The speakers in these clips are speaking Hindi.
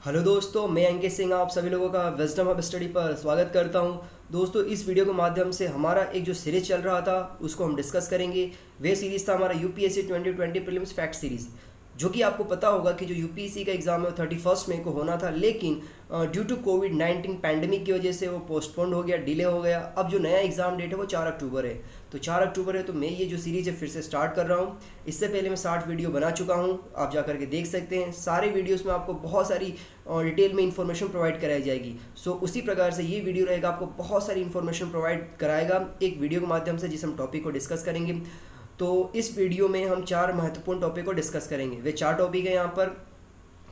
हेलो दोस्तों, मैं अंकित सिंह आप सभी लोगों का विजडम हब स्टडी पर स्वागत करता हूं। दोस्तों, इस वीडियो के माध्यम से हमारा एक जो सीरीज चल रहा था उसको हम डिस्कस करेंगे। वे सीरीज़ था हमारा यूपीएससी 2020 प्रीलिम्स फैक्ट सीरीज़, जो कि आपको पता होगा कि जो यूपीएससी का एग्ज़ाम है वो 31 मई को होना था, लेकिन ड्यू टू कोविड-19 पैंडमिक की वजह से वो पोस्टपोन्ड हो गया, डिले हो गया। अब जो नया एग्ज़ाम डेट है वो 4 अक्टूबर है। तो 4 अक्टूबर है, तो मैं ये जो सीरीज़ है फिर से स्टार्ट कर रहा हूँ। इससे पहले मैं 60 वीडियो बना चुका हूँ, आप जा करके देख सकते हैं। सारे वीडियोस में आपको बहुत सारी डिटेल में इन्फॉर्मेशन प्रोवाइड कराई जाएगी। सो उसी प्रकार से ये वीडियो रहेगा, आपको बहुत सारी इन्फॉर्मेशन प्रोवाइड कराएगा एक वीडियो के माध्यम से, जिस हम टॉपिक को डिस्कस करेंगे। तो इस वीडियो में हम 4 महत्वपूर्ण टॉपिक को डिस्कस करेंगे। वे 4 टॉपिक है यहाँ पर।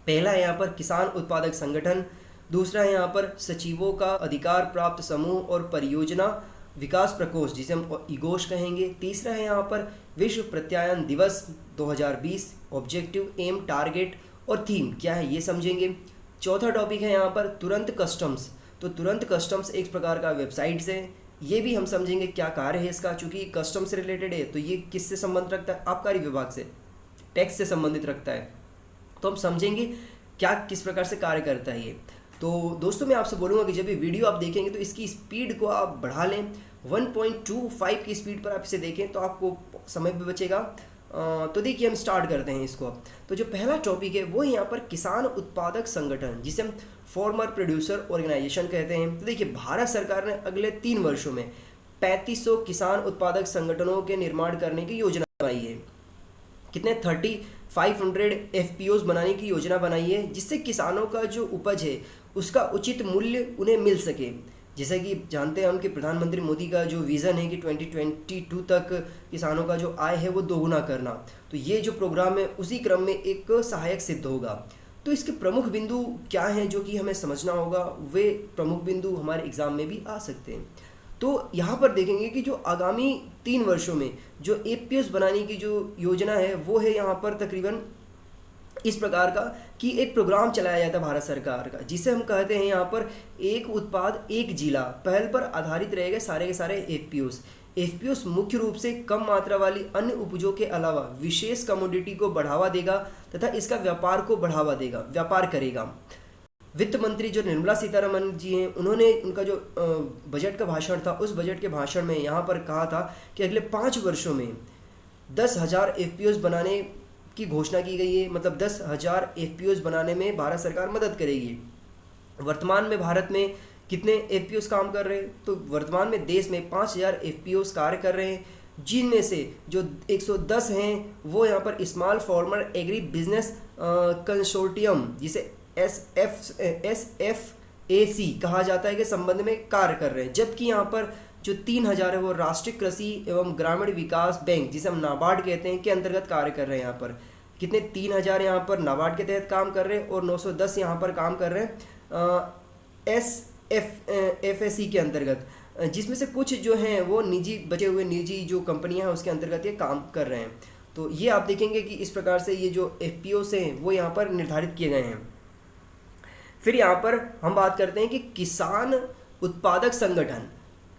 पहला है यहाँ पर किसान उत्पादक संगठन। दूसरा है यहाँ पर सचिवों का अधिकार प्राप्त समूह और परियोजना विकास प्रकोष्ठ, जिसे हम ईगोश कहेंगे। तीसरा है यहाँ पर विश्व प्रत्यायन दिवस 2020, ऑब्जेक्टिव, एम, टारगेट और थीम क्या है ये समझेंगे। चौथा टॉपिक है यहाँ पर तुरंत कस्टम्स। तो तुरंत कस्टम्स एक प्रकार का वेबसाइट्स है, ये भी हम समझेंगे क्या कार्य है इसका। चूंकि कस्टम से रिलेटेड है तो ये किससे संबंध रखता है, आबकारी विभाग से, टैक्स से संबंधित रखता है। तो हम समझेंगे क्या किस प्रकार से कार्य करता है ये। तो दोस्तों, मैं आपसे बोलूँगा कि जब ये वीडियो आप देखेंगे तो इसकी स्पीड को आप बढ़ा लें। 1.25 की स्पीड पर आप इसे देखें तो आपको समय भी बचेगा। तो देखिए, हम स्टार्ट करते हैं इसको। तो जो पहला टॉपिक है वो यहाँ पर किसान उत्पादक संगठन, जिसे हम फार्मर प्रोड्यूसर ऑर्गेनाइजेशन कहते हैं। तो देखिए, भारत सरकार ने अगले 3 वर्षों में 3500 किसान उत्पादक संगठनों के निर्माण करने की योजना बनाई है। कितने 3500 एफपीओज बनाने की योजना बनाई है, जिससे किसानों का जो उपज है उसका उचित मूल्य उन्हें मिल सके। जैसा कि जानते हैं हम कि प्रधानमंत्री मोदी का जो विज़न है कि 2022 तक किसानों का जो आय है वो दोगुना करना, तो ये जो प्रोग्राम है उसी क्रम में एक सहायक सिद्ध होगा। तो इसके प्रमुख बिंदु क्या हैं जो कि हमें समझना होगा, वे प्रमुख बिंदु हमारे एग्ज़ाम में भी आ सकते हैं। तो यहाँ पर देखेंगे कि जो आगामी 3 वर्षों में जो एपीएस बनाने की जो योजना है वो है यहाँ पर तकरीबन इस प्रकार का कि एक प्रोग्राम चलाया जाता है भारत सरकार का, जिसे हम कहते हैं यहाँ पर एक उत्पाद एक जिला पहल पर आधारित रहेगा सारे के सारे एफपीओस। एफपीओस मुख्य रूप से कम मात्रा वाली अन्य उपजों के अलावा विशेष कमोडिटी को बढ़ावा देगा तथा इसका व्यापार को बढ़ावा देगा, व्यापार करेगा। वित्त मंत्री जो निर्मला सीतारमन जी हैं, उन्होंने उनका जो बजट का भाषण था उस बजट के भाषण में यहाँ पर कहा था कि अगले 5 वर्षों में 10,000 एफपीओस बनाने की घोषणा की गई है। मतलब 10,000 एफपीओस बनाने में भारत सरकार मदद करेगी। वर्तमान में भारत में कितने एफपीओस काम कर रहे हैं, तो वर्तमान में देश में 5,000 एफपीओस कार्य कर रहे हैं, जिनमें से जो 110 हैं वो यहाँ पर small farmer agri business consortium, जिसे SFAC कहा जाता है, के संबंध में कार्य कर रहे हैं। जबकि यहाँ पर जो 3,000 है वो राष्ट्रीय कृषि एवं ग्रामीण विकास बैंक, जिसे हम नाबार्ड कहते हैं, के अंतर्गत कार्य कर रहे हैं। यहाँ पर कितने 3,000 यहाँ पर नाबार्ड के तहत काम कर रहे हैं और 910 यहाँ पर काम कर रहे हैं SFAC के अंतर्गत, जिसमें से कुछ जो हैं वो निजी बचे हुए निजी जो कंपनियां हैं उसके अंतर्गत ये काम कर रहे हैं। तो ये आप देखेंगे कि इस प्रकार से ये जो एफपीओस हैं वो यहाँ पर निर्धारित किए गए हैं। फिर यहाँ पर हम बात करते हैं कि किसान उत्पादक संगठन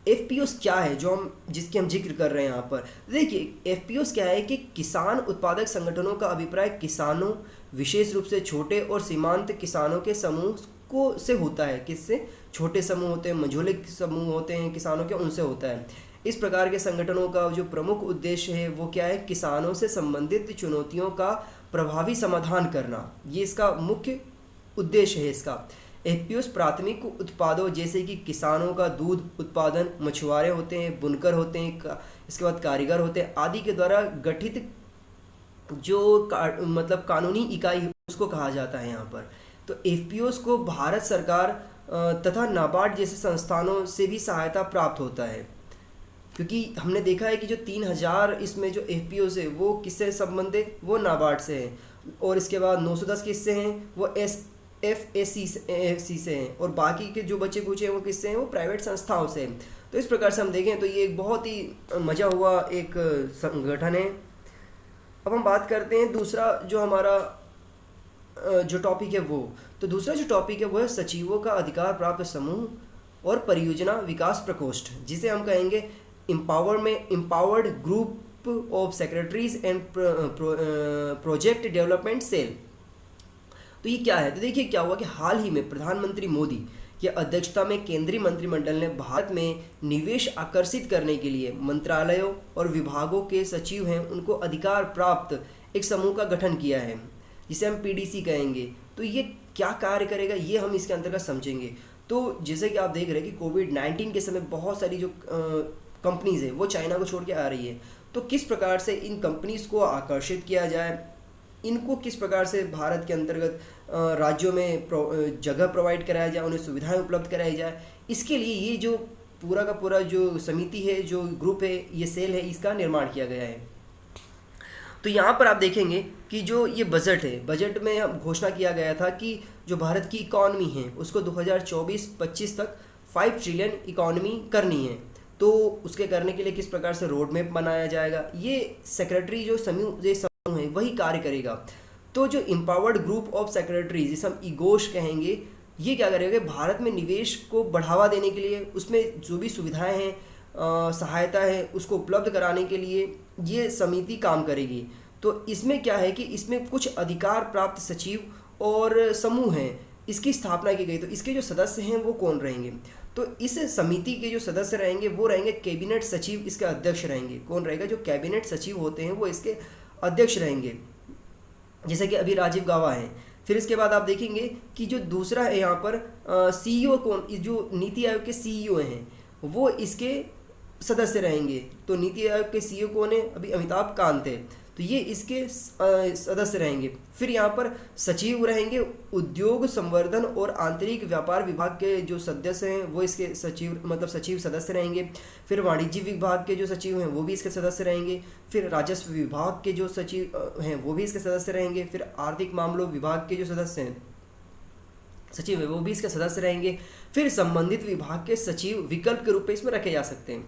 एफपीओस क्या है, जो हम जिसकी हम जिक्र कर रहे हैं यहाँ पर। देखिए, एफपीओस क्या है कि किसान उत्पादक संगठनों का अभिप्राय किसानों, विशेष रूप से छोटे और सीमांत किसानों के समूह को से होता है। किससे? छोटे समूह होते हैं, मझोले समूह होते हैं किसानों के, उनसे होता है। इस प्रकार के संगठनों का जो प्रमुख उद्देश्य है वो क्या है? किसानों से संबंधित चुनौतियों का प्रभावी समाधान करना, ये इसका मुख्य उद्देश्य है इसका। एफपीओस प्राथमिक उत्पादों जैसे कि किसानों का दूध उत्पादन, मछुआरे होते हैं, बुनकर होते हैं, इसके बाद कारीगर होते हैं आदि के द्वारा गठित जो मतलब कानूनी इकाई उसको कहा जाता है यहाँ पर। तो एफपीओस को भारत सरकार तथा नाबार्ड जैसे संस्थानों से भी सहायता प्राप्त होता है, क्योंकि हमने देखा है कि जो 3,000 इसमें जो एफपीओस है वो किससे संबंधित, वो नाबार्ड से हैं, और इसके बाद 910 किससे हैं, वो SFAC से हैं, और बाकी के जो बचे कुछ हैं वो किससे हैं, वो प्राइवेट संस्थाओं से हैं। तो इस प्रकार से हम देखें तो ये एक बहुत ही मज़ा हुआ एक संगठन है। अब हम बात करते हैं दूसरा जो हमारा जो टॉपिक है वो, तो दूसरा जो टॉपिक है वो है सचिवों का अधिकार प्राप्त समूह और परियोजना विकास प्रकोष्ठ, जिसे हम कहेंगे empowered group of secretaries and project development cell. तो ये क्या है, तो देखिए क्या हुआ कि हाल ही में प्रधानमंत्री मोदी की अध्यक्षता में केंद्रीय मंत्रिमंडल ने भारत में निवेश आकर्षित करने के लिए मंत्रालयों और विभागों के सचिव हैं उनको अधिकार प्राप्त एक समूह का गठन किया है, जिसे हम पीडीसी कहेंगे। तो ये क्या कार्य करेगा ये हम इसके अंतर्गत समझेंगे। तो जैसे कि आप देख रहे हैं कि कोविड-19 के समय बहुत सारी जो कंपनीज़ है वो चाइना को छोड़ के आ रही है, तो किस प्रकार से इन कंपनीज़ को आकर्षित किया जाए, इनको किस प्रकार से भारत के अंतर्गत राज्यों में जगह प्रोवाइड कराया जाए, उन्हें सुविधाएं उपलब्ध कराई जाए, इसके लिए ये जो पूरा का पूरा जो समिति है, जो ग्रुप है, ये सेल है, इसका निर्माण किया गया है। तो यहाँ पर आप देखेंगे कि जो ये बजट है, बजट में घोषणा किया गया था कि जो भारत की इकॉनमी है उसको 2024-25 तक 5 ट्रिलियन इकॉनमी करनी है। तो उसके करने के लिए किस प्रकार से रोड मैप बनाया जाएगा, ये सेक्रेटरी जो समूह है वही कार्य करेगा। तो जो एम्पावर्ड ग्रुप ऑफ सेक्रेटरीज, जिसे हम इगोश कहेंगे, ये क्या करेगा, भारत में निवेश को बढ़ावा देने के लिए उसमें जो भी सुविधाएं हैं, सहायता है, उसको उपलब्ध कराने के लिए ये समिति काम करेगी। तो इसमें क्या है कि इसमें कुछ अधिकार प्राप्त सचिव और समूह हैं, इसकी स्थापना की गई। तो इसके जो सदस्य हैं वो कौन रहेंगे, तो इस समिति के जो सदस्य रहेंगे वो रहेंगे कैबिनेट सचिव, इसके अध्यक्ष रहेंगे। कौन रहेगा, जो कैबिनेट सचिव होते हैं वो इसके अध्यक्ष रहेंगे, जैसे कि अभी राजीव गाबा हैं। फिर इसके बाद आप देखेंगे कि जो दूसरा है यहाँ पर सीईओ, कौन, जो नीति आयोग के सीईओ हैं वो इसके सदस्य रहेंगे। तो नीति आयोग के सीईओ कौन है, अभी अमिताभ कांत है, तो ये इसके सदस्य रहेंगे। फिर यहाँ पर सचिव रहेंगे, उद्योग संवर्धन और आंतरिक व्यापार विभाग के जो सदस्य हैं वो इसके सचिव, मतलब सचिव सदस्य रहेंगे। फिर वाणिज्य विभाग के जो सचिव हैं वो भी इसके सदस्य रहेंगे। फिर राजस्व विभाग के जो सचिव हैं वो भी इसके सदस्य रहेंगे। फिर आर्थिक मामलों विभाग के जो सदस्य हैं, सचिव है, वो भी इसके सदस्य रहेंगे। फिर संबंधित विभाग के सचिव विकल्प के रूप में इसमें रखे जा सकते हैं,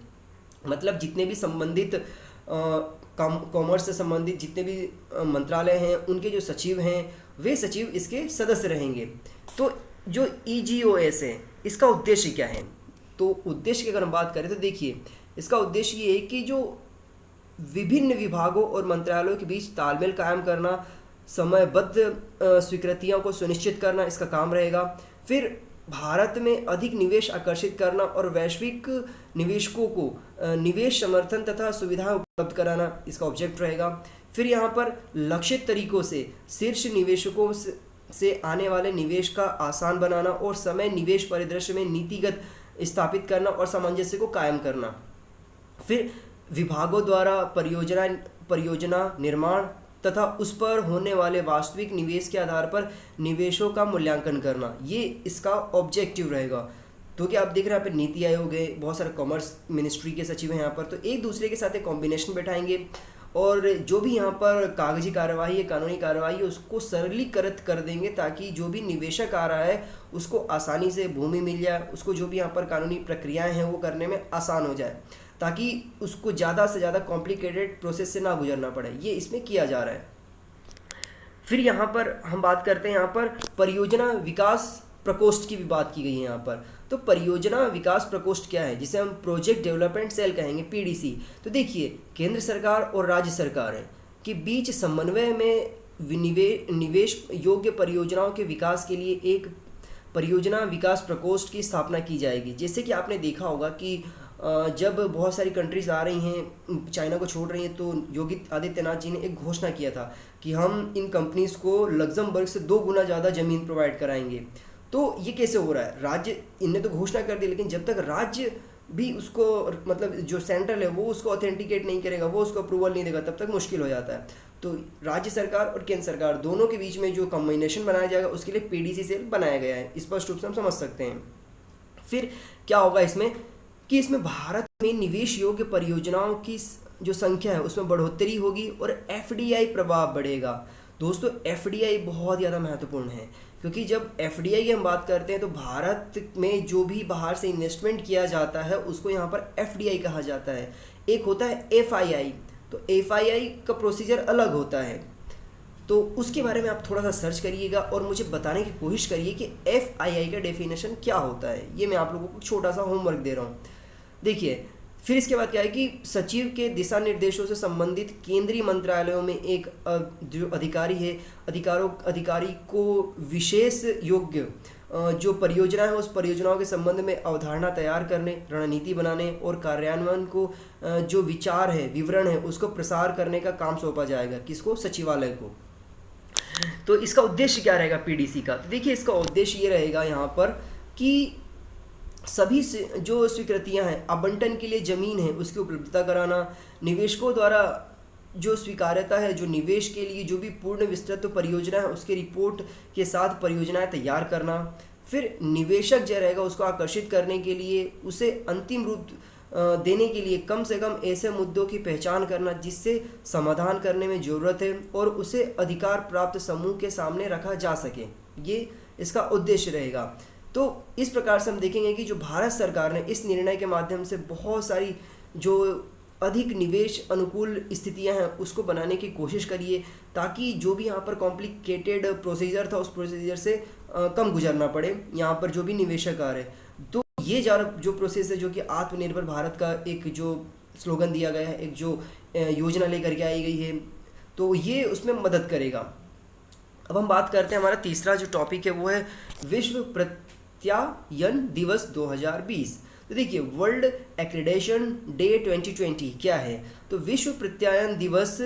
मतलब जितने भी संबंधित कॉमर्स से संबंधित जितने भी मंत्रालय हैं उनके जो सचिव हैं वे सचिव इसके सदस्य रहेंगे। तो जो EGOS है इसका उद्देश्य क्या है, तो उद्देश्य की अगर हम बात करें तो देखिए इसका उद्देश्य ये है कि जो विभिन्न विभागों और मंत्रालयों के बीच तालमेल कायम करना, समयबद्ध स्वीकृतियों को सुनिश्चित करना इसका काम रहेगा। फिर भारत में अधिक निवेश आकर्षित करना और वैश्विक निवेशकों को निवेश समर्थन तथा सुविधाएं उपलब्ध कराना इसका ऑब्जेक्ट रहेगा। फिर यहाँ पर लक्षित तरीकों से शीर्ष निवेशकों से आने वाले निवेश का आसान बनाना और समय निवेश परिदृश्य में नीतिगत स्थापित करना और सामंजस्य को कायम करना। फिर विभागों द्वारा परियोजना निर्माण तथा उस पर होने वाले वास्तविक निवेश के आधार पर निवेशों का मूल्यांकन करना, ये इसका ऑब्जेक्टिव रहेगा। तो क्या आप देख रहे हैं यहाँ पे नीति आयोग है, बहुत सारे कॉमर्स मिनिस्ट्री के सचिव हैं यहाँ पर, तो एक दूसरे के साथ एक कॉम्बिनेशन बैठाएंगे और जो भी यहाँ पर कागजी कार्यवाही है, कानूनी कार्यवाही है, उसको सरलीकृत कर देंगे ताकि जो भी निवेशक आ रहा है उसको आसानी से भूमि मिल जाए, उसको जो भी यहाँ पर कानूनी प्रक्रियाएँ हैं वो करने में आसान हो जाए, ताकि उसको ज़्यादा से ज़्यादा कॉम्प्लिकेटेड प्रोसेस से ना गुजरना पड़े। ये इसमें किया जा रहा है। फिर यहाँ पर हम बात करते हैं, यहाँ पर परियोजना विकास प्रकोष्ठ की भी बात की गई है यहाँ पर। तो परियोजना विकास प्रकोष्ठ क्या है, जिसे हम प्रोजेक्ट डेवलपमेंट सेल कहेंगे, PDC। तो देखिए केंद्र सरकार और राज्य सरकार के बीच समन्वय में निवेश योग्य परियोजनाओं के विकास के लिए एक परियोजना विकास प्रकोष्ठ की स्थापना की जाएगी। जैसे कि आपने देखा होगा कि जब बहुत सारी कंट्रीज़ आ रही हैं, चाइना को छोड़ रही हैं, तो योगी आदित्यनाथ जी ने एक घोषणा किया था कि हम इन कंपनीज़ को लग्जमबर्ग से 2 गुना ज़्यादा ज़मीन प्रोवाइड कराएंगे। तो ये कैसे हो रहा है, राज्य इनने तो घोषणा कर दी, लेकिन जब तक राज्य भी उसको, मतलब जो सेंट्रल है वो उसको ऑथेंटिकेट नहीं करेगा, वो उसको अप्रूवल नहीं देगा, तब तक मुश्किल हो जाता है। तो राज्य सरकार और केंद्र सरकार दोनों के बीच में जो कॉम्बिनेशन बनाया जाएगा उसके लिए PDC सेल बनाया गया है, स्पष्ट रूप से हम समझ सकते हैं। फिर क्या होगा इसमें कि इसमें भारत में निवेश योग्य परियोजनाओं की जो संख्या है उसमें बढ़ोतरी होगी और FDI प्रभाव बढ़ेगा। दोस्तों FDI बहुत ज़्यादा महत्वपूर्ण है, क्योंकि जब FDI की हम बात करते हैं तो भारत में जो भी बाहर से इन्वेस्टमेंट किया जाता है उसको यहाँ पर FDI कहा जाता है। एक होता है FII, तो FII का प्रोसीजर अलग होता है, तो उसके बारे में आप थोड़ा सा सर्च करिएगा और मुझे बताने की कोशिश करिए कि FII का डेफिनेशन क्या होता है। ये मैं आप लोगों को छोटा सा होमवर्क दे रहा हूँ। देखिए फिर इसके बाद क्या है कि सचिव के दिशा निर्देशों से संबंधित केंद्रीय मंत्रालयों में एक जो अधिकारी है, अधिकारी को विशेष योग्य जो परियोजना है उस परियोजनाओं के संबंध में अवधारणा तैयार करने, रणनीति बनाने और कार्यान्वयन को जो विचार है, विवरण है, उसको प्रसार करने का काम सौंपा जाएगा। किसको? सचिवालय को। तो इसका उद्देश्य क्या रहेगा पीडीसी का? तो देखिए इसका उद्देश्य ये रहेगा यहाँ पर कि सभी जो स्वीकृतियां हैं, आवंटन के लिए ज़मीन है उसकी उपलब्धता कराना, निवेशकों द्वारा जो स्वीकार्यता है, जो निवेश के लिए जो भी पूर्ण विस्तृत परियोजना है उसके रिपोर्ट के साथ परियोजनाएं तैयार करना। फिर निवेशक जो रहेगा उसको आकर्षित करने के लिए, उसे अंतिम रूप देने के लिए कम से कम ऐसे मुद्दों की पहचान करना जिससे समाधान करने में ज़रूरत है और उसे अधिकार प्राप्त समूह के सामने रखा जा सके। ये इसका उद्देश्य रहेगा। तो इस प्रकार से हम देखेंगे कि जो भारत सरकार ने इस निर्णय के माध्यम से बहुत सारी जो अधिक निवेश अनुकूल स्थितियां हैं उसको बनाने की कोशिश करी है, ताकि जो भी यहाँ पर कॉम्प्लिकेटेड प्रोसीजर था उस प्रोसीजर से कम गुजरना पड़े यहाँ पर जो भी निवेशक आ रहे। तो ये जो प्रोसेस है, जो कि आत्मनिर्भर भारत का एक जो स्लोगन दिया गया है, एक जो योजना लेकर के आई गई है, तो ये उसमें मदद करेगा। अब हम बात करते हैं, हमारा तीसरा जो टॉपिक है वो है विश्व प्रत्यायन दिवस 2020। तो देखिए वर्ल्ड एक्रेडिटेशन डे 2020 क्या है? तो विश्व प्रत्यायन दिवस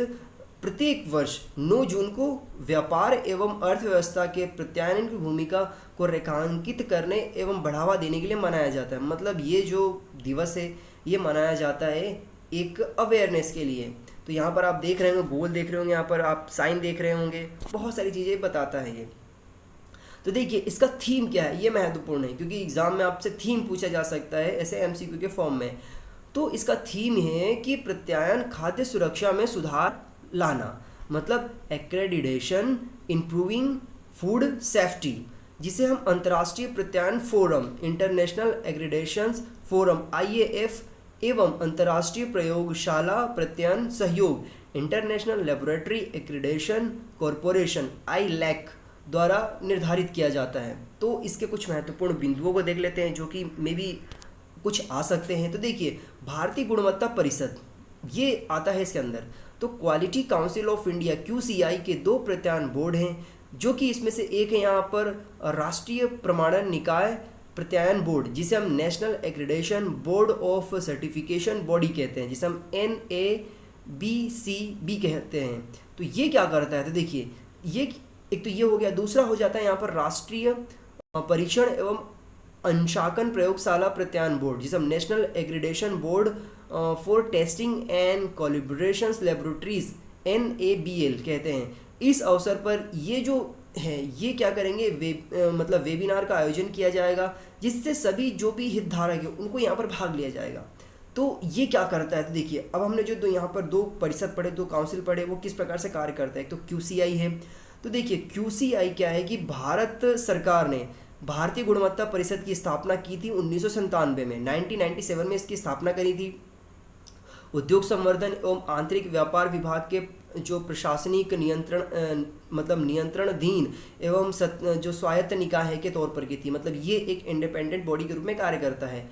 प्रत्येक वर्ष 9 जून को व्यापार एवं अर्थव्यवस्था के प्रत्यायन की भूमिका को रेखांकित करने एवं बढ़ावा देने के लिए मनाया जाता है। मतलब ये जो दिवस है ये मनाया जाता है एक अवेयरनेस के लिए। तो यहाँ पर आप देख रहे होंगे, गोल देख रहे होंगे, यहाँ पर आप साइन देख रहे होंगे, बहुत सारी चीज़ें बताता है ये। तो देखिए इसका थीम क्या है, ये महत्वपूर्ण है क्योंकि एग्जाम में आपसे थीम पूछा जा सकता है ऐसे एमसीक्यू के फॉर्म में। तो इसका थीम है कि प्रत्यायन खाद्य सुरक्षा में सुधार लाना, मतलब एक्रेडिटेशन इम्प्रूविंग फूड सेफ्टी, जिसे हम अंतर्राष्ट्रीय प्रत्यायन forum, international accreditation forum IAF एवं अंतर्राष्ट्रीय प्रयोगशाला प्रत्यायन सहयोग, international laboratory accreditation corporation ILAC द्वारा निर्धारित किया जाता है। तो इसके कुछ महत्वपूर्ण बिंदुओं को देख लेते हैं जो कि मे बी कुछ आ सकते हैं। तो देखिए भारतीय गुणवत्ता परिषद ये आता है इसके अंदर। तो quality council of India QCI के 2 प्रत्यायन बोर्ड हैं, जो कि इसमें से एक है यहाँ पर राष्ट्रीय प्रमाणन निकाय प्रत्यायन बोर्ड, जिसे हम national accreditation board of certification body कहते हैं, जिसे हम NABCB कहते हैं। तो ये क्या करता है? तो देखिए ये एक तो ये हो गया, दूसरा हो जाता है यहाँ पर राष्ट्रीय परीक्षण एवं अंशांकन प्रयोगशाला प्रत्यायन बोर्ड, जिसे हम national accreditation board for testing and collaborations laboratories NABL कहते हैं। इस अवसर पर ये जो है ये क्या करेंगे, मतलब वेबिनार का आयोजन किया जाएगा, जिससे सभी जो भी हितधारक है उनको यहाँ पर भाग लिया जाएगा। तो ये क्या करता है? तो देखिए अब हमने जो यहाँ पर 2 परिषद पढ़े, 2 काउंसिल पढ़े, वो किस प्रकार से कार्य करता है। तो QCI है। तो देखिए QCI क्या है कि भारत सरकार ने भारतीय गुणवत्ता परिषद की स्थापना की थी 1997 में, 1997 में इसकी स्थापना करी थी। उद्योग संवर्धन एवं आंतरिक व्यापार विभाग के जो प्रशासनिक नियंत्रण मतलब नियंत्रणाधीन एवं जो स्वायत्त निकाय के तौर पर की थी। मतलब ये एक इंडिपेंडेंट बॉडी के रूप में कार्य करता है।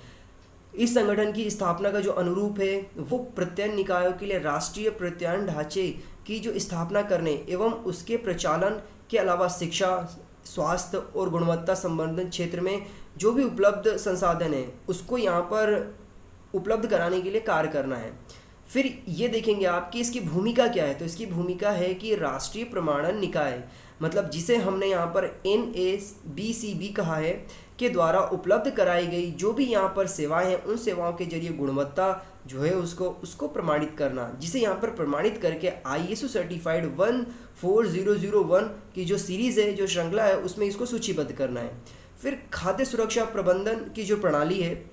इस संगठन की स्थापना का जो अनुरूप है वो प्रत्ययन निकायों के लिए राष्ट्रीय प्रत्यायन ढांचे की जो स्थापना करने एवं उसके प्रचालन के अलावा शिक्षा, स्वास्थ्य और गुणवत्ता संबंधित क्षेत्र में जो भी उपलब्ध संसाधन है उसको यहाँ पर उपलब्ध कराने के लिए कार्य करना है। फिर ये देखेंगे आप कि इसकी भूमिका क्या है। तो इसकी भूमिका है कि राष्ट्रीय प्रमाणन निकाय, मतलब जिसे हमने यहाँ पर NABCB कहा है, के द्वारा उपलब्ध कराई गई जो भी यहाँ पर सेवाएं हैं उन सेवाओं के जरिए गुणवत्ता जो है उसको प्रमाणित करना, जिसे यहाँ पर प्रमाणित करके ISO सर्टिफाइड 14001 की जो सीरीज़ है, जो श्रृंखला है, उसमें इसको सूचीबद्ध करना है। फिर खाद्य सुरक्षा प्रबंधन की जो प्रणाली है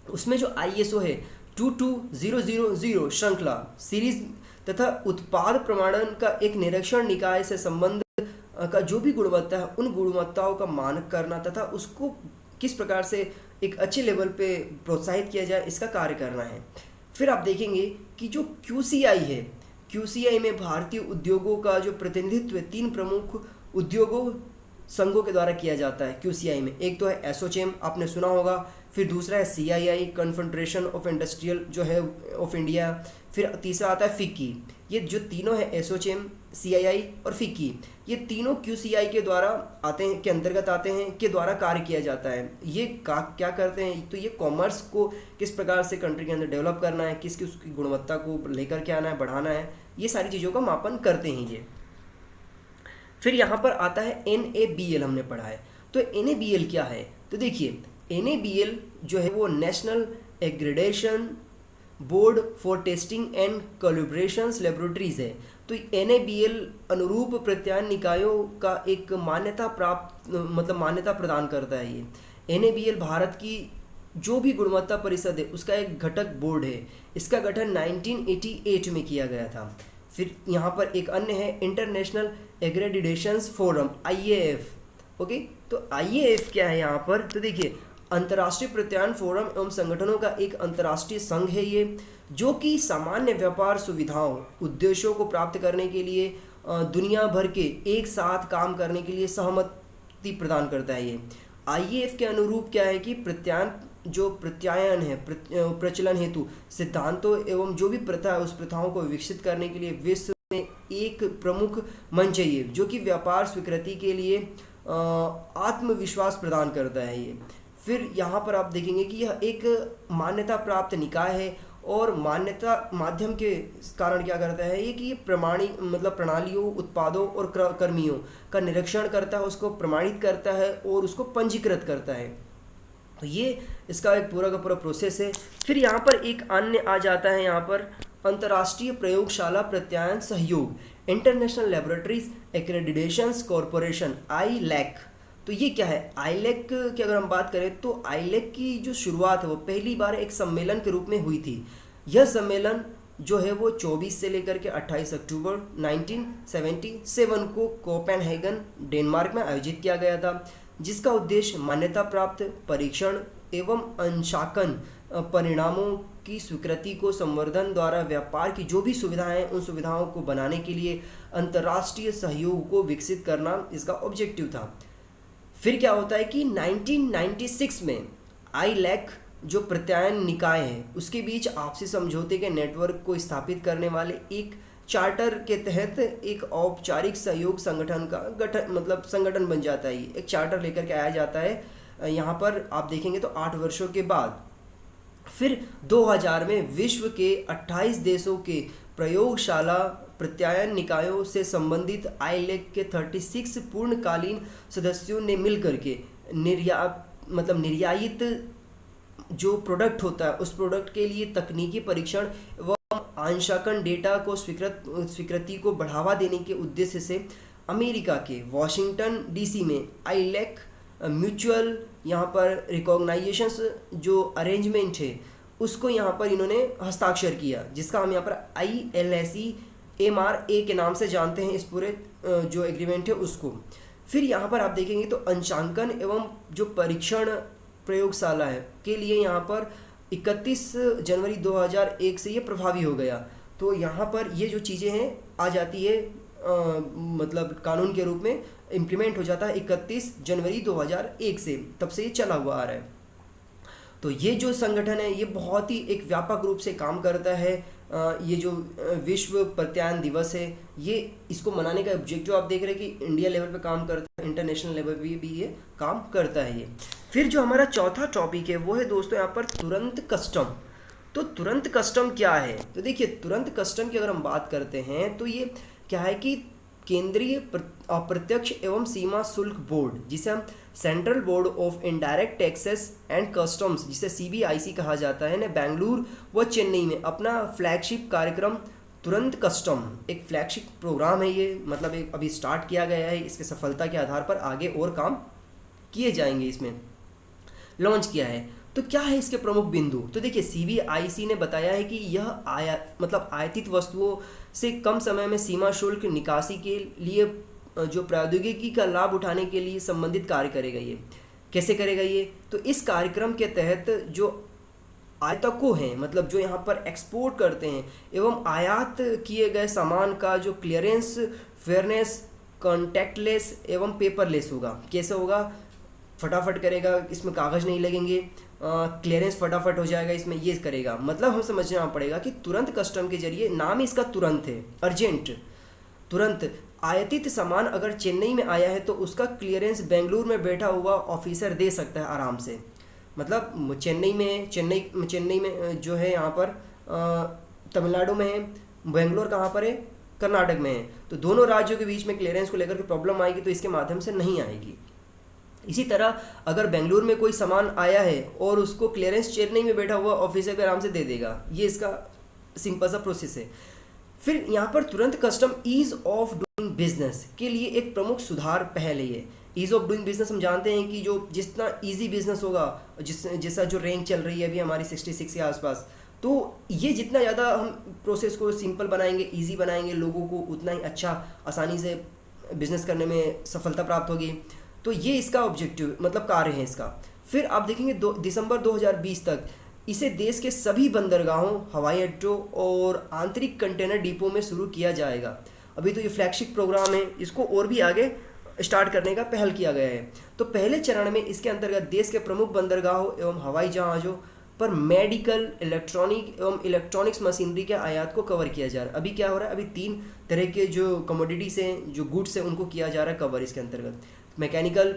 उसमें जो ISO है 22000 श्रृंखला सीरीज तथा उत्पाद प्रमाणन का एक निरीक्षण निकाय से संबंध का जो भी गुणवत्ता है उन गुणवत्ताओं का मानक करना तथा उसको किस प्रकार से एक अच्छे लेवल पे प्रोत्साहित किया जाए, इसका कार्य करना है। फिर आप देखेंगे कि जो QCI है, QCI में भारतीय उद्योगों का जो प्रतिनिधित्व 3 प्रमुख उद्योगों संघों के द्वारा किया जाता है QCI में। एक तो है एसोचैम, आपने सुना होगा फिर दूसरा है CII, कन्फेडरेशन ऑफ इंडस्ट्रियल जो है ऑफ इंडिया। फिर तीसरा आता है फिक्की। ये जो तीनों है एसोचेम, CII और फिक्की, ये तीनों QCI के द्वारा आते हैं, के अंतर्गत आते हैं, के द्वारा कार्य किया जाता है। ये क्या करते हैं, तो ये कॉमर्स को किस प्रकार से कंट्री के अंदर डेवलप करना है, किसकी उसकी गुणवत्ता को लेकर के आना है, बढ़ाना है, ये सारी चीज़ों का मापन करते हैं ये। फिर यहाँ पर आता है NABL, हमने पढ़ा है। तो NABL क्या है, तो देखिए NABL जो है वो national accreditation board for testing and calibrations laboratories है। तो NABL अनुरूप प्रत्यायन निकायों का एक मान्यता प्राप्त मतलब मान्यता प्रदान करता है। ये NABL भारत की जो भी गुणवत्ता परिषद है उसका एक घटक बोर्ड है। इसका गठन 1988 में किया गया था। फिर यहाँ पर एक अन्य है इंटरनेशनल एग्रेडिडेशंस फोरम, IAF। ओके, तो IAF क्या है यहाँ पर, तो देखिए अंतर्राष्ट्रीय प्रत्यायन फोरम एवं संगठनों का एक अंतर्राष्ट्रीय संघ है ये, जो कि सामान्य व्यापार सुविधाओं उद्देश्यों को प्राप्त करने के लिए दुनिया भर के एक साथ काम करने के लिए सहमति प्रदान करता है। ये IAF के अनुरूप क्या है कि प्रत्यायन है प्रचलन हेतु सिद्धांतों एवं जो भी प्रथा है उस प्रथाओं को विकसित करने के लिए विश्व में एक प्रमुख मंच है ये, जो कि व्यापार स्वीकृति के लिए आत्मविश्वास प्रदान करता है ये। फिर यहाँ पर आप देखेंगे कि यह एक मान्यता प्राप्त निकाय है और मान्यता माध्यम के कारण क्या करता है ये कि ये प्रणालियों, उत्पादों और कर्मियों का निरीक्षण करता है, उसको प्रमाणित करता है और उसको पंजीकृत करता है। तो ये इसका एक पूरा का पूरा प्रोसेस है। फिर यहाँ पर एक अन्य आ जाता है, यहाँ पर अंतर्राष्ट्रीय प्रयोगशाला प्रत्यायन सहयोग, इंटरनेशनल लेबोरेटरीज एक्रेडिटेशंस कॉरपोरेशन, ILAC। तो ये क्या है, ILAC की अगर हम बात करें तो ILAC की जो शुरुआत है वो पहली बार एक सम्मेलन के रूप में हुई थी। यह सम्मेलन जो है वो 24 से लेकर के 28 अक्टूबर 1977 को कोपेनहेगन डेनमार्क में आयोजित किया गया था, जिसका उद्देश्य मान्यता प्राप्त परीक्षण एवं अंशांकन परिणामों की स्वीकृति को संवर्धन द्वारा व्यापार की जो भी सुविधाएं हैं उन सुविधाओं को बनाने के लिए अंतर्राष्ट्रीय सहयोग को विकसित करना इसका ऑब्जेक्टिव था। फिर क्या होता है कि 1996 में ILAC जो प्रत्यायन निकाय है उसके बीच आपसी समझौते के नेटवर्क को स्थापित करने वाले एक चार्टर के तहत एक औपचारिक सहयोग संगठन का संगठन बन जाता है। एक चार्टर लेकर के आया जाता है। यहाँ पर आप देखेंगे तो 8 वर्षों के बाद फिर 2000 में विश्व के 28 देशों के प्रयोगशाला प्रत्यायन निकायों से संबंधित ILAC के 36 पूर्णकालीन सदस्यों ने मिलकर के निर्यातित जो प्रोडक्ट होता है उस प्रोडक्ट के लिए तकनीकी परीक्षण व अंशांकन डेटा को स्वीकृति को बढ़ावा देने के उद्देश्य से अमेरिका के वॉशिंगटन DC में ILAC म्यूचुअल यहाँ पर रिकॉग्नाइजेशन जो अरेंजमेंट है उसको यहाँ पर इन्होंने हस्ताक्षर किया, जिसका हम यहाँ पर ILAC-MRA के नाम से जानते हैं इस पूरे जो एग्रीमेंट है उसको। फिर यहाँ पर आप देखेंगे तो अंशांकन एवं जो परीक्षण प्रयोगशाला है के लिए यहाँ पर 31 जनवरी 2001 से ये प्रभावी हो गया। तो यहाँ पर ये जो चीज़ें हैं आ जाती है कानून के रूप में इम्प्लीमेंट हो जाता है 31 जनवरी 2001 से, तब से ये चला हुआ आ रहा है। तो ये जो संगठन है ये बहुत ही एक व्यापक रूप से काम करता है। ये जो विश्व प्रत्यायन दिवस है ये इसको मनाने का ऑब्जेक्टिव आप देख रहे हैं कि इंडिया लेवल पे काम करता है, इंटरनेशनल लेवल पे भी ये काम करता है ये। फिर जो हमारा चौथा टॉपिक है वो है दोस्तों यहाँ पर तुरंत कस्टम। तो तुरंत कस्टम क्या है, तो देखिए तुरंत कस्टम की अगर हम बात करते हैं तो ये क्या है कि केंद्रीय अप्रत्यक्ष एवं सीमा शुल्क बोर्ड, जिसे हम central board of indirect taxes and customs जिसे CBIC कहा जाता है, ने बेंगलुरु व चेन्नई में अपना फ्लैगशिप कार्यक्रम तुरंत कस्टम, एक फ्लैगशिप प्रोग्राम है ये, एक अभी स्टार्ट किया गया है। इसके सफलता के आधार पर आगे और काम किए जाएंगे, इसमें लॉन्च किया है। तो क्या है इसके प्रमुख बिंदु, तो देखिए CBIC ने बताया है कि यह आयातित वस्तुओं से कम समय में सीमा शुल्क निकासी के लिए जो प्रौद्योगिकी का लाभ उठाने के लिए संबंधित कार्य करेगा। ये कैसे करेगा ये, तो इस कार्यक्रम के तहत जो आयातकों हैं जो यहाँ पर एक्सपोर्ट करते हैं एवं आयात किए गए सामान का जो क्लियरेंस, फेयरनेस, कॉन्टैक्टलेस एवं पेपरलेस होगा। कैसे होगा, फटाफट करेगा, इसमें कागज़ नहीं लगेंगे, क्लियरेंस फटाफट हो जाएगा इसमें, ये करेगा। मतलब हम समझना पड़ेगा कि तुरंत कस्टम के जरिए, नाम इसका तुरंत है, अर्जेंट, तुरंत। आयातित सामान अगर चेन्नई में आया है तो उसका क्लियरेंस बेंगलुरु में बैठा हुआ ऑफिसर दे सकता है आराम से। मतलब चेन्नई में जो है यहाँ पर तमिलनाडु में है, बेंगलोर कहाँ पर है, कर्नाटक में है। तो दोनों राज्यों के बीच में क्लियरेंस को लेकर के प्रॉब्लम आएगी तो इसके माध्यम से नहीं आएगी। इसी तरह अगर बेंगलुरु में कोई सामान आया है और उसको क्लियरेंस चेन्नई में बैठा हुआ ऑफिसर के आराम से दे देगा, ये इसका सिंपल सा प्रोसेस है। फिर यहाँ पर तुरंत custom ease of doing business के लिए एक प्रमुख सुधार पहल है ये। ईज ऑफ डूइंग बिजनेस हम जानते हैं कि जो जितना ईजी बिजनेस होगा, जैसा जो रैंक चल रही है अभी हमारी 66 के आसपास, तो ये जितना ज़्यादा हम प्रोसेस को सिंपल बनाएंगे, इजी बनाएंगे लोगों को, उतना ही अच्छा आसानी से बिजनेस करने में सफलता प्राप्त होगी। तो ये इसका ऑब्जेक्टिव मतलब कार्य है इसका। फिर आप देखेंगे दिसंबर 2020 तक इसे देश के सभी बंदरगाहों, हवाई अड्डों और आंतरिक कंटेनर डिपो में शुरू किया जाएगा। अभी तो ये फ्लैगशिप प्रोग्राम है, इसको और भी आगे स्टार्ट करने का पहल किया गया है। तो पहले चरण में इसके अंतर्गत देश के प्रमुख बंदरगाहों एवं हवाई जहाज़ों पर मेडिकल, इलेक्ट्रॉनिक एवं इलेक्ट्रॉनिक्स मशीनरी के आयात को कवर किया जा रहा है। अभी क्या हो रहा है, अभी 3 तरह के जो कमोडिटीज़ हैं, जो गुड्स हैं, उनको किया जा रहा है कवर इसके अंतर्गत। मैकेनिकल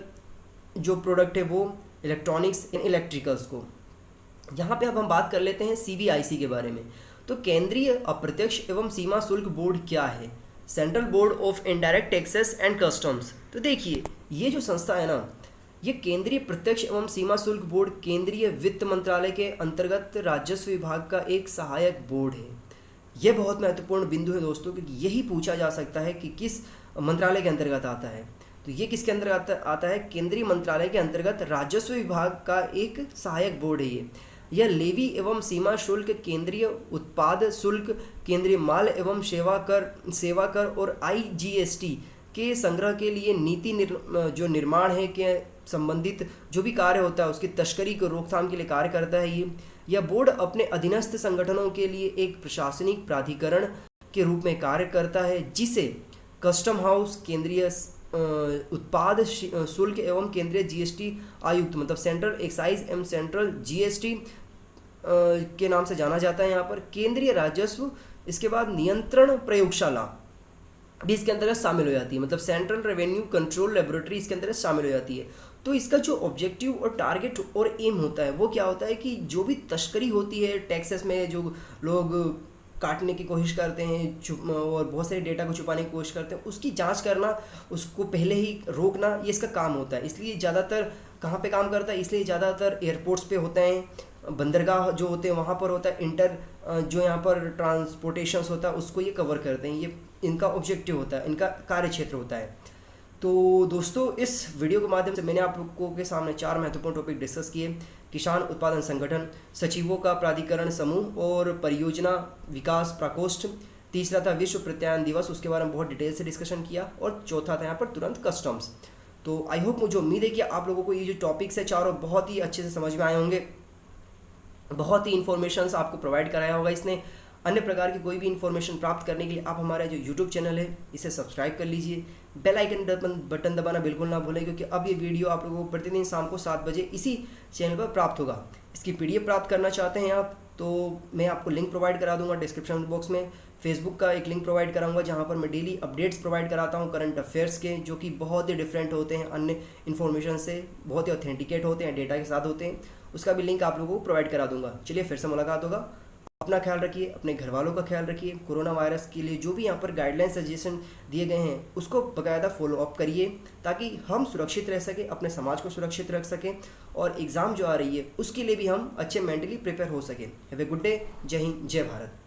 जो प्रोडक्ट है वो, इलेक्ट्रॉनिक्स एंड इलेक्ट्रिकल्स को। यहाँ पे अब हम बात कर लेते हैं CBIC के बारे में। तो केंद्रीय अप्रत्यक्ष एवं सीमा शुल्क बोर्ड क्या है? Central board of indirect taxes and customs. तो देखिए ये जो संस्था है ना, ये केंद्रीय प्रत्यक्ष एवं सीमा शुल्क बोर्ड केंद्रीय वित्त मंत्रालय के अंतर्गत राजस्व विभाग का एक सहायक बोर्ड है। यह बहुत महत्वपूर्ण बिंदु है दोस्तों, क्योंकि यही पूछा जा सकता है कि किस मंत्रालय के अंतर्गत आता है। तो ये किसके अंतर्गत आता है? केंद्रीय मंत्रालय के अंतर्गत राजस्व विभाग का एक सहायक बोर्ड है ये। यह लेवी एवं सीमा शुल्क, केंद्रीय उत्पाद शुल्क, केंद्रीय माल एवं सेवा कर और IGST के संग्रह के लिए नीति जो निर्माण है के संबंधित जो भी कार्य होता है उसकी तस्करी को रोकथाम के लिए कार्य करता है ये। यह बोर्ड अपने अधीनस्थ संगठनों के लिए एक प्रशासनिक प्राधिकरण के रूप में कार्य करता है, जिसे कस्टम हाउस, केंद्रीय उत्पाद शुल्क एवं केंद्रीय GST आयुक्त, मतलब सेंट्रल एक्साइज एवं सेंट्रल GST के नाम से जाना जाता है यहाँ पर। केंद्रीय राजस्व, इसके बाद नियंत्रण प्रयोगशाला भी इसके अंतर्गत शामिल हो जाती है, मतलब सेंट्रल रेवेन्यू कंट्रोल लेबोरेटरी इसके अंतर्गत शामिल हो जाती है। तो इसका जो ऑब्जेक्टिव और टारगेट और एम होता है वो क्या होता है कि जो भी तस्करी होती है टैक्सेस में, जो लोग काटने की कोशिश करते हैं और बहुत सारे डेटा को छुपाने की कोशिश करते हैं, उसकी जांच करना, उसको पहले ही रोकना, ये इसका काम होता है। इसलिए ज़्यादातर कहाँ पे काम करता है? इसलिए ज़्यादातर एयरपोर्ट्स पे होते हैं, बंदरगाह जो होते हैं वहाँ पर होता है, जो यहाँ पर ट्रांसपोर्टेशंस होता है उसको ये कवर करते हैं। ये इनका ऑब्जेक्टिव होता है, इनका कार्य क्षेत्र होता है। तो दोस्तों इस वीडियो के माध्यम से मैंने आप लोगों के सामने 4 महत्वपूर्ण टॉपिक डिस्कस किए। किसान उत्पादन संगठन, सचिवों का प्राधिकरण समूह और परियोजना विकास प्रकोष्ठ। तीसरा था विश्व प्रत्यायन दिवस, उसके बारे में बहुत डिटेल से डिस्कशन किया। और चौथा था यहाँ पर तुरंत कस्टम्स। तो आई होप, मुझे उम्मीद है कि आप लोगों को ये जो टॉपिक्स है चारों बहुत ही अच्छे से समझ में आए होंगे, बहुत ही इन्फॉर्मेशन आपको प्रोवाइड कराया होगा इसने। अन्य प्रकार की कोई भी इन्फॉर्मेशन प्राप्त करने के लिए आप हमारा जो यूट्यूब चैनल है इसे सब्सक्राइब कर लीजिए। बेल आइकन बटन दबाना बिल्कुल ना भूलें, क्योंकि अब ये वीडियो आप लोगों को प्रतिदिन शाम को 7 बजे इसी चैनल पर प्राप्त होगा। इसकी PDF प्राप्त करना चाहते हैं आप तो मैं आपको लिंक प्रोवाइड करा दूंगा डिस्क्रिप्शन बॉक्स में। फेसबुक का एक लिंक प्रोवाइड कराऊंगा जहां पर मैं डेली अपडेट्स प्रोवाइड कराता हूं करंट अफेयर्स के, जो कि बहुत ही डिफरेंट होते हैं अन्य इन्फॉर्मेशन से, बहुत ही ऑथेंटिकेट होते हैं, डेटा के साथ होते हैं। उसका भी लिंक आप लोगों को प्रोवाइड करा दूंगा। चलिए फिर से मुलाकात होगा। अपना ख्याल रखिए, अपने घर वालों का ख्याल रखिए। कोरोना वायरस के लिए जो भी यहाँ पर गाइडलाइन सजेशन दिए गए हैं उसको बाकायदा फॉलो अप करिए, ताकि हम सुरक्षित रह सकें, अपने समाज को सुरक्षित रख सकें, और एग्ज़ाम जो आ रही है उसके लिए भी हम अच्छे मेंटली प्रिपेयर हो सकें। Have a good day. जय हिंद, जय भारत।